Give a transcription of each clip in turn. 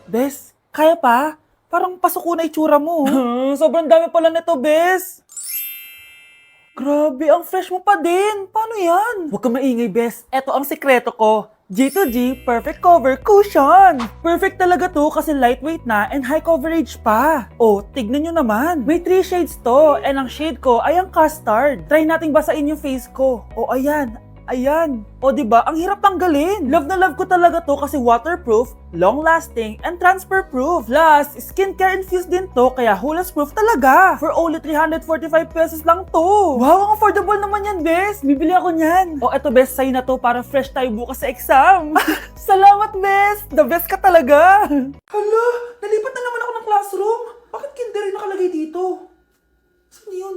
Bes, kaya pa? Parang pasuko na itsura mo. Sobrang dami pala nito, Bes. Grabe, ang fresh mo pa din. Paano yan? Huwag kang maingay, Bes. Eto ang sikreto ko. G2G Perfect Cover Cushion. Perfect talaga to kasi lightweight na and high coverage pa. Oh, tignan nyo naman. May 3 shades to and ang shade ko ay ang custard. Try nating basain yung face ko. Oh, ayan. Ayan. O diba, ang hirap tanggalin. Love na love ko talaga to kasi waterproof, long-lasting, and transfer-proof. Plus, skincare infused din to kaya hulas-proof talaga. For only 345 pesos lang to. Wow, ang affordable naman yan, Bes. Bibili ako niyan. O eto, Bes, sa'yo na to para fresh tayo bukas sa exam. Salamat, Bes. The best ka talaga. Hala, nalipat na naman ako ng classroom. Bakit kinder yung nakalagay dito? Saan yun?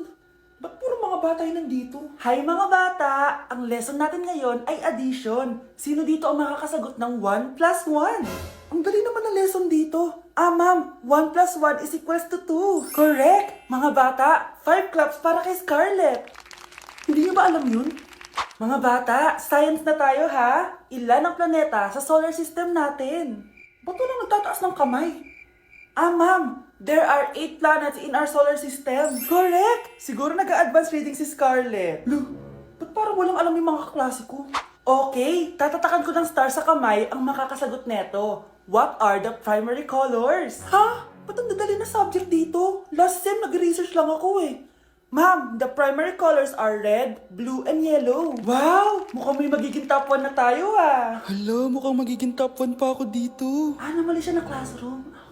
Ba't puro mga bata yun nandito? Hi mga bata! Ang lesson natin ngayon ay addition. Sino dito ang makakasagot ng 1 plus 1? Ang dali naman ng lesson dito. Ah ma'am, 1 plus 1 is equals to 2. Correct! Mga bata, 5 claps para kay Scarlett. Hindi niyo ba alam yun? Mga bata, science na tayo ha? Ilan ang planeta sa solar system natin? Ba't walang nagtataas ng kamay? Ah, ma'am, there are 8 planets in our solar system. Correct! Siguro nag-a-advance reading si Scarlett. Lo, ba't parang walang alam yung mga kaklase ko? Okay, tatatakan ko ng star sa kamay ang makakasagot neto. What are the primary colors? Ha? Ba't ang dadali na subject dito? Last sem, nag-research lang ako eh. Ma'am, the primary colors are red, blue, and yellow. Wow! Mukhang may magiging top 1 na tayo ah. Hala, mukhang magiging top 1 pa ako dito. Ah, namali siya na classroom.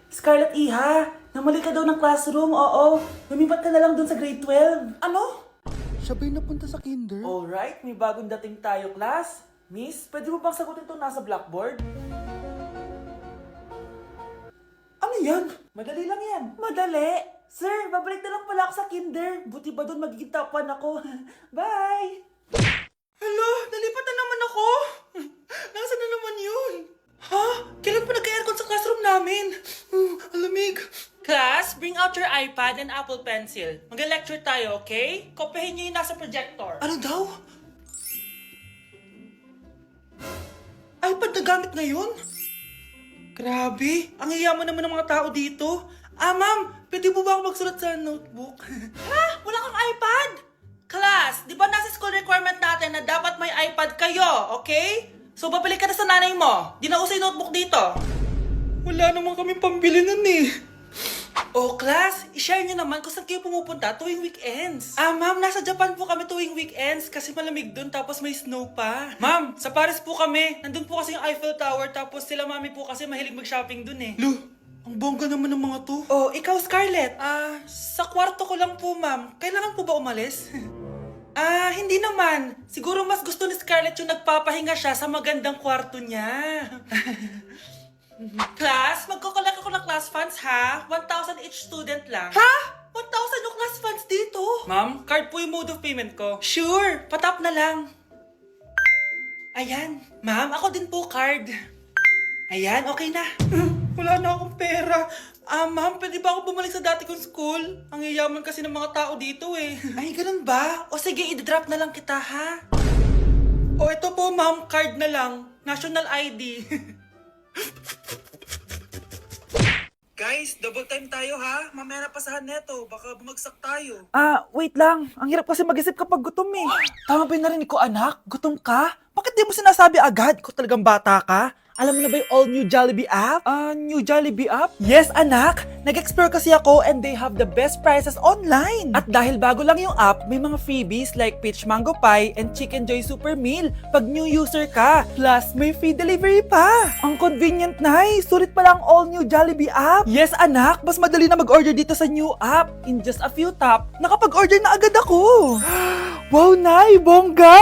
Scarlett Iha, namali ka daw ng classroom, oo. Lumipat ka na lang dun sa grade 12. Ano? Siya ba'y napunta sa kinder? Alright, may bagong dating tayo, class. Miss, pwede mo bang sagutin itong nasa blackboard? Ano yan? Madali lang yan. Madali? Sir, babalik na lang pala ako sa kinder. Buti ba doon magiging top 1 ako? Bye! Hello, nalipat na naman ako. Nasaan na naman yun? Ha? Kailan pa nagka-aircon sa classroom namin? Alamig. Class, bring out your iPad and Apple Pencil. Mag-lecture tayo, okay? Kopyahin niyo yung nasa projector. Ano daw? iPad na gamit ngayon? Grabe, ang yayaman naman ng mga tao dito. Ah, ma'am, pwede mo ba ako magsulat sa notebook? Ha? Wala kang iPad? Class, di ba nasa school requirement natin na dapat may iPad kayo, okay? So, babalik ka na sa nanay mo. Di na usay notebook dito. Wala naman kaming pambili nun eh. Oh, class, i-share nyo naman kung saan kayo pumupunta tuwing weekends. Ah, ma'am, nasa Japan po kami tuwing weekends kasi malamig dun tapos may snow pa. Ma'am, sa Paris po kami. Nandun po kasi yung Eiffel Tower tapos sila mami po kasi mahilig mag-shopping dun eh. Lu, ang bongga naman ng mga to. Oh, ikaw Scarlett. Ah, sa kwarto ko lang po, ma'am. Kailangan po ba umalis? Ah, hindi naman. Siguro mas gusto ni Scarlett yung nagpapahinga siya sa magandang kwarto niya. Class, magkukulak ako ng class funds ha? 1,000 each student lang. Ha? 1,000 yung class funds dito? Ma'am, card po yung mode of payment ko. Sure, patap na lang. Ayan. Ma'am, ako din po card. Ayan, okay na. Wala na akong pera. Ah, ma'am, pwede ba ako bumalik sa dati kong school? Ang yayaman kasi ng mga tao dito eh. Ay, ganun ba? O sige, i-drop na lang kita, ha? O ito po, ma'am, card na lang. National ID. Guys, double time tayo ha. Mamaya na pasahan neto. Baka bumagsak tayo. Ah, wait lang. Ang hirap kasi mag-isip kapag gutom eh. Tama ba yung narinig ko, anak? Gutom ka? Bakit di mo sinasabi agad? Ikaw talagang bata ka? Alam mo na ba yung all new Jollibee app? New Jollibee app? Yes, anak! Nag-explore kasi ako and they have the best prices online. At dahil bago lang yung app, may mga freebies like peach mango pie and chicken joy super meal pag new user ka. Plus, may free delivery pa. Ang convenient, Nay. Sulit pala ang all new Jollibee app. Yes, anak. Mas madali na mag-order dito sa new app. In just a few tap, nakapag-order na agad ako. Wow, Nay! Bongga!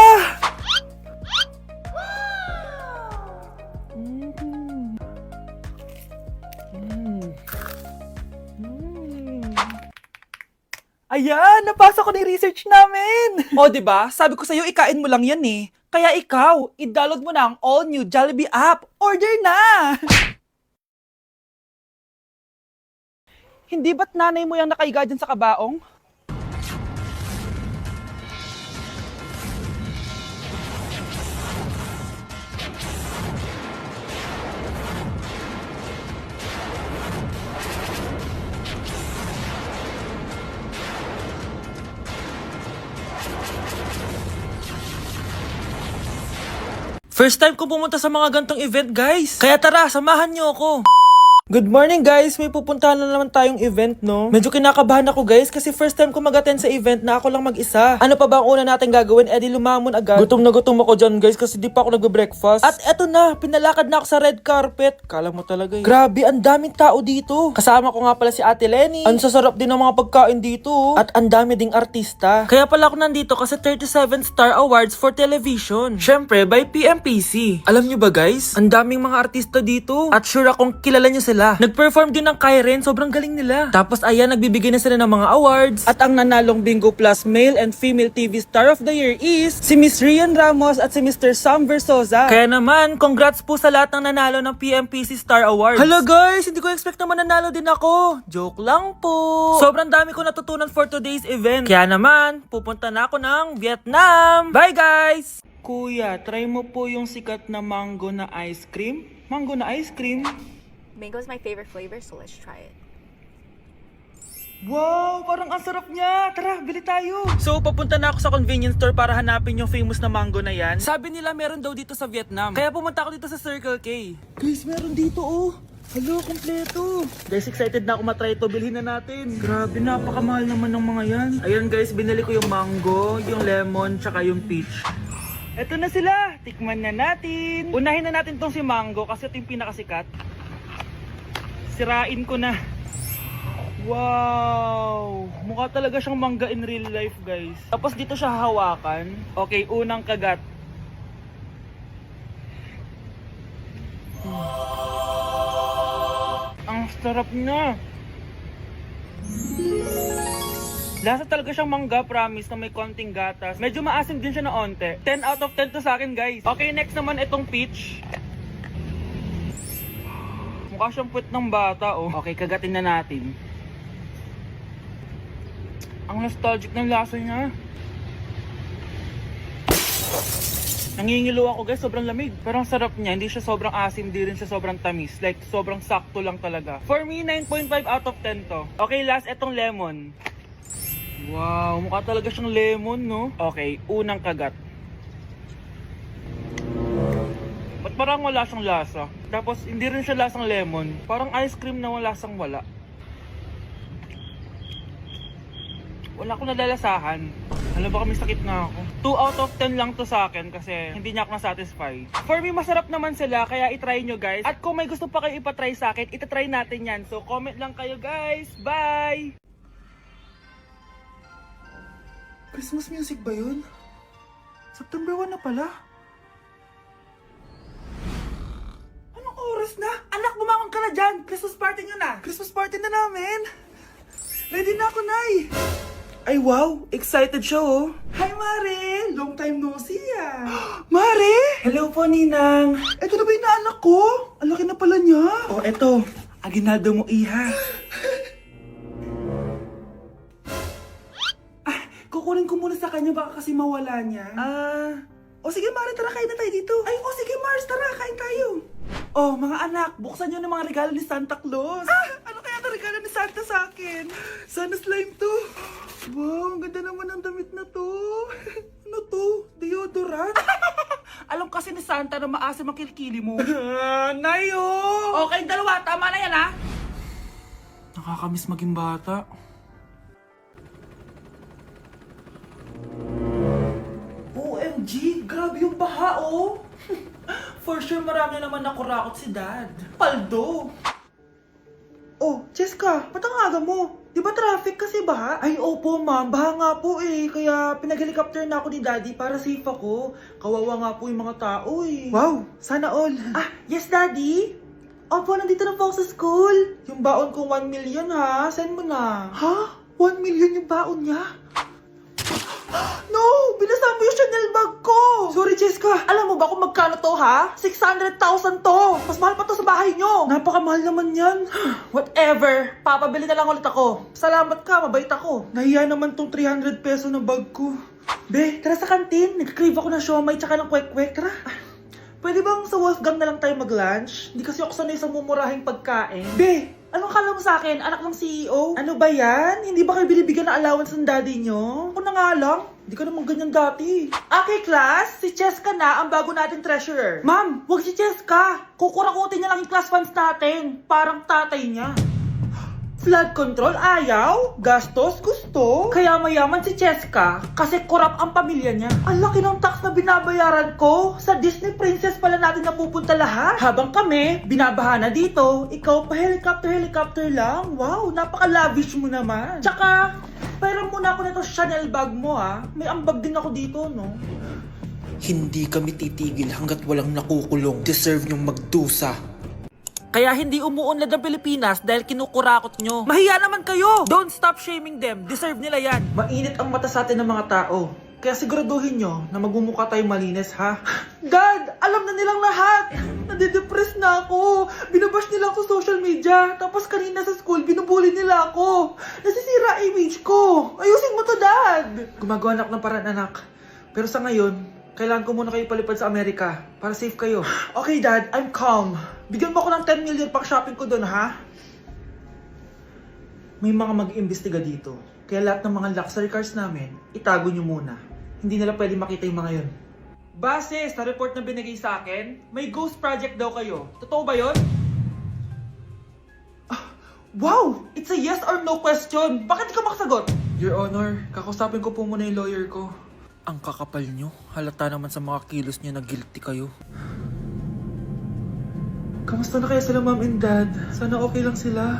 Ayan, nabasa ko na yung research namin. O, diba? Sabi ko sa'yo, ikain mo lang yan eh. Kaya ikaw, i-download mo na ang all-new Jollibee app. Order na! Hindi ba't nanay mo yung nakaiga dyan sa kabaong? First time ko pumunta sa mga gantong event, guys. Kaya tara, samahan niyo ako. Good morning, guys! May pupuntahan na naman tayong event, no? Medyo kinakabahan ako, guys, kasi first time ko mag-attend sa event na ako lang mag-isa. Ano pa ba ang una natin gagawin? Eh di lumamon agad. Gutom na gutom ako dyan, guys, kasi di pa ako nagbe-breakfast. At eto na, pinalakad na ako sa red carpet. Kala mo talaga eh. Grabe, ang daming tao dito. Kasama ko nga pala si Ate Lenny. Ang sasarap din ng mga pagkain dito. At ang dami ding artista. Kaya pala ako nandito kasi 37 Star Awards for Television. Syempre, by PMPC. Alam nyo ba, guys? Ang daming mga artista dito. At sure akong kilala nyo sila. Nag-perform din ng Kairen, sobrang galing nila. Tapos ayan, nagbibigay na sila ng mga awards. At ang nanalong Bingo Plus Male and Female TV Star of the Year is si Miss Rian Ramos at si Mr. Sam Versosa. Kaya naman, congrats po sa lahat ng nanalo ng PMPC Star Awards. Hello guys, hindi ko expect na mananalo din ako. Joke lang po. Sobrang dami ko natutunan for today's event. Kaya naman, pupunta na ako ng Vietnam. Bye guys! Kuya, try mo po yung sikat na mango na ice cream. Mango na ice cream? Mango is my favorite flavor, so let's try it. Wow, parang ang sarap niya. Tara, bili tayo. So, papunta na ako sa convenience store para hanapin yung famous na mango na yan. Sabi nila meron daw dito sa Vietnam. Kaya pumunta ako dito sa Circle K. Guys, meron dito oh. Hello, kompleto. Guys, excited na ako matry ito. Bilhin na natin. Grabe, napakamahal naman ng mga yan. Ayun guys, binili ko yung mango, yung lemon, tsaka yung peach. Eto na sila. Tikman na natin. Unahin na natin tong si mango kasi ito yung pinakasikat. Sirain ko na. Wow! Mukha talaga siyang mangga in real life, guys. Tapos dito siya hahawakan. Okay, unang kagat. Ang sarap niya. Lasa talaga siyang mangga, promise, na may konting gatas. Medyo maasim din siya na onte. 10 out of 10 to sa akin, guys. Okay, next naman itong peach. Mukha siyang puwet ng bata, oh. Okay, kagatin na natin. Ang nostalgic ng lasa niya. Nangingilo ako, guys. Sobrang lamig. Pero ang sarap niya. Hindi siya sobrang asim, di rin siya sobrang tamis. Like, sobrang sakto lang talaga. For me, 9.5 out of 10 to. Okay, last, etong lemon. Wow, mukha talaga siyang lemon, no? Okay, unang kagat. Ba't parang wala siyang lasa? Tapos hindi rin siya lasang lemon. Parang ice cream na wala lasang wala. Wala akong nadalasahan. Alam ba kami sakit na ako. 2 out of 10 lang to sa akin kasi hindi niya ako na-satisfy. For me, masarap naman sila kaya itry nyo guys. At kung may gusto pa kayo ipatry sa akin, itatry natin yan. So comment lang kayo guys. Bye! Christmas music ba yun? September 1 na pala. Oras na? Anak, bumangon ka na dyan! Christmas party nyo na! Christmas party na namin! Ready na ako, Nay! Ay, wow! Excited siya, oh! Hi, Mare! Long time no see, ah! Mare! Hello po, Ninang! Eto na ba yung naanak ko? Ang laki na pala niya! Oh, eto. Aginaldo mo, iha. Kukunin ko muna sa kanya, baka kasi mawala niya. O sige, Mare, tara, kain na tayo dito. Ay, o sige, Mars, tara, kain tayo. Oh, mga anak, buksan nyo ng mga regalo ni Santa Claus. Ano kaya ang regalo ni Santa sa akin? Sana slime to. Wow, ang ganda naman ng damit na to. Ano to? Deodorant? Alam kasi ni Santa na maasim ang kilikili mo. Nayo! Okay, dalawa. Tama na yan, ha? Nakakamiss maging bata. OMG, grabe yung baha, oh. For sure, marami naman nakurakot si Dad. Paldo! Oh, Cheska, ba't ang aga mo? Di ba traffic kasi baha? Ay, opo ma'am, baha nga po eh. Kaya pinag-helicopter na ako ni Daddy para safe ako. Kawawa nga po yung mga tao eh. Wow, sana all. Yes Daddy? Opo, nandito na po ako sa school. Yung baon ko 1 million ha, send mo na. Ha? 1 million yung baon niya? No! Binasa mo yung Chanel bag ko! Sorry, Cheska. Alam mo ba kung magkano to, ha? 600,000 to! Mas mahal pa to sa bahay nyo! Napakamahal naman yan. Whatever. Papabili na lang ulit ako. Salamat ka, mabait ako. Nahiya naman tong 300 peso na bag ko. Be, tara sa kantin. Nag-crave ako ng siomay tsaka ng kwek-kwek. Tara. Pwede bang sa Wolfgang na lang tayo mag-lunch? Hindi kasi ako sanay sa mumurahing pagkain. Be, anong kala mo sa akin? Anak ng CEO? Ano ba yan? Hindi ba kayo binibigyan ng allowance ng daddy nyo? Ako na nga lang. Hindi ka naman ganyan dati. Okay, class. Si Cheska na ang bago nating treasurer. Ma'am, wag si Cheska. Kukurakutin niya lang yung class funds natin. Parang tatay niya. Flood control, ayaw. Gastos, gusto. Kaya mayaman si Cheska kasi korap ang pamilya niya. Ang laki ng tax na binabayaran ko. Sa Disney Princess pala natin napupunta lahat. Habang kami, binabaha na dito. Ikaw pa helicopter lang. Wow, napaka-lavish mo naman. Tsaka, pairam muna ako nito Chanel bag mo ha. May ambag din ako dito, no? Hindi kami titigil hanggat walang nakukulong. Deserve nyong magdusa. Kaya hindi umuunlad ang Pilipinas dahil kinukurakot nyo. Mahiya naman kayo! Don't stop shaming them. Deserve nila yan. Mainit ang mata sa atin ng mga tao. Kaya siguraduhin nyo na magmumukha tayo malinis, ha? Dad! Alam na nilang lahat! Nadidepress na ako. Binabash nila ako sa social media. Tapos kanina sa school, binubuli nila ako. Nasisira image ko. Ayusin mo to, Dad! Gumagawa na ako ng paraan, anak. Pero sa ngayon, kailangan ko muna kayo palipad sa Amerika para safe kayo. Okay, Dad. I'm calm. Bigyan mo ako ng 10 million pang shopping ko doon, ha? May mga mag-imbestiga dito. Kaya lahat ng mga luxury cars namin, itago nyo muna. Hindi nila pwede makita yung mga yun. Base sa report na binigay sa akin, may ghost project daw kayo. Totoo ba yun? Wow! It's a yes or no question. Bakit di ka makasagot? Your Honor, kakausapin ko po muna yung lawyer ko. Ang kakapal nyo. Halata naman sa mga kilos nyo na guilty kayo. Kamusta na kaya sila, Mom and Dad? Sana okay lang sila.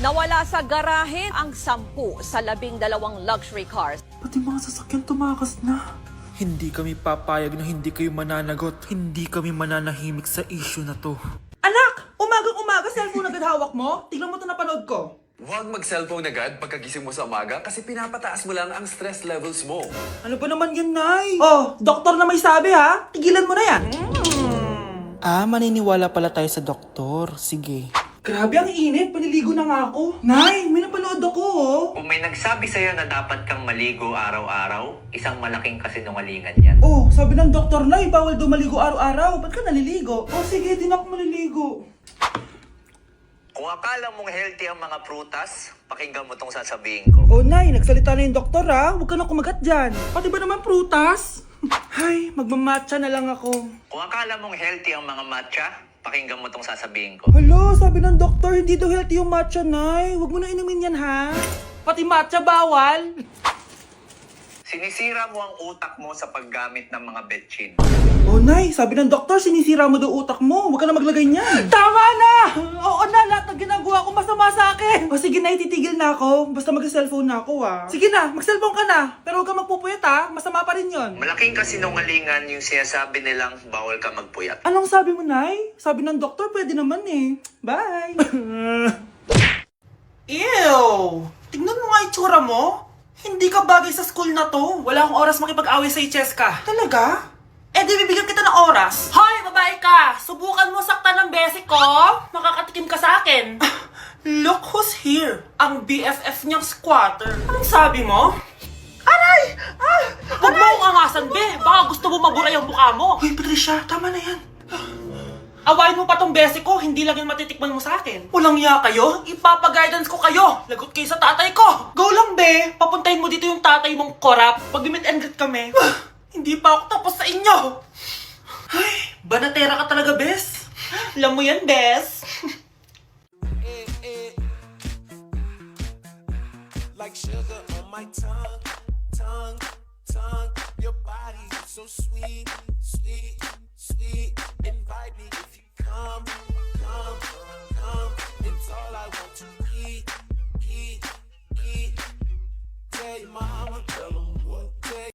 Nawala sa garahe ang 10 sa 12 luxury cars. Pati mga sasakyan tumakas na. Hindi kami papayag na hindi kayo mananagot. Hindi kami mananahimik sa issue na to. Anak! Umagang-umaga cellphone agad hawak mo? Tignan mo ito napanood ko. Huwag mag-cellphone agad pagkagising mo sa umaga kasi pinapataas mo lang ang stress levels mo. Ano ba naman yan, Nay? Oh, doktor na may sabi ha. Tigilan mo na yan. Maniniwala pala tayo sa doktor. Sige. Grabe ang init. Paniligo na nga ako. Nay, may napanood ako oh. Kung may nagsabi sa'yo na dapat kang maligo araw-araw, isang malaking kasinungalingan yan. Oh, sabi ng doktor, Nay, bawal daw maligo araw-araw. Ba't ka naliligo? Oh, sige, din ako maliligo. Kung akala mong healthy ang mga prutas, pakinggan mo tong sasabihin ko. Oh, Nay, nagsalita na yung doktor ha. Huwag ka na kumagat dyan. Pati ba naman prutas? Ay, magmamatcha na lang ako. Kung akala mong healthy ang mga matcha, pakinggan mo tong sasabihin ko. Hala, sabi ng doktor, hindi daw healthy yung matcha, Nay. Huwag mo na inumin yan, ha? Pati matcha bawal. Sinisira mo ang utak mo sa paggamit ng mga betchin. Oh, Nay, sabi ng doktor, sinisira mo daw utak mo. Huwag ka na maglagay niyan. Tama na! Oo na, lahat ng ginagawa ko masama sa akin. O sige, Nay, titigil na ako. Basta mag-cellphone na ako, ha? Sige na, mag-cellphone ka na. Pero huwag ka magpupuyat, ha? Masama pa rin yon. Malaking kasinungalingan yung sinasabi nilang bawal ka magpuyat. Anong sabi mo, Nay? Sabi ng doktor, pwede naman eh. Bye! Ew! Tignan mo nga itsura mo. Hindi ka bagay sa school na to. Wala akong oras makipag-away sa Cheska. Talaga? Eh di bibigyan kita ng oras. Hoy, babae ka! Subukan mo saktan ng basic ko. Makakatikim ka sa akin. Look who's here. Ang BFF niyang squatter. Anong sabi mo? Aray! Huwag mo akong angasan, be. Baka gusto mo mabura yung mukha mo. Hoy, Patricia, tama na yan. Awayin mo pa tong basic ko, hindi lang yung matitikman mo sa akin. Walang iya kayo, ipapag-guidance ko kayo. Lagot kayo sa tatay ko. Go lang, be. Papuntahin mo dito yung tatay mong korap. Pag-meet and greet kami. Hindi pa ako tapos sa inyo. Ay, banatera ka talaga, bes. Alam mo yan, bes. Like sugar on my tongue, tongue, tongue. Your body so sweet, sweet, sweet. Invite me if you come, come, come. It's all I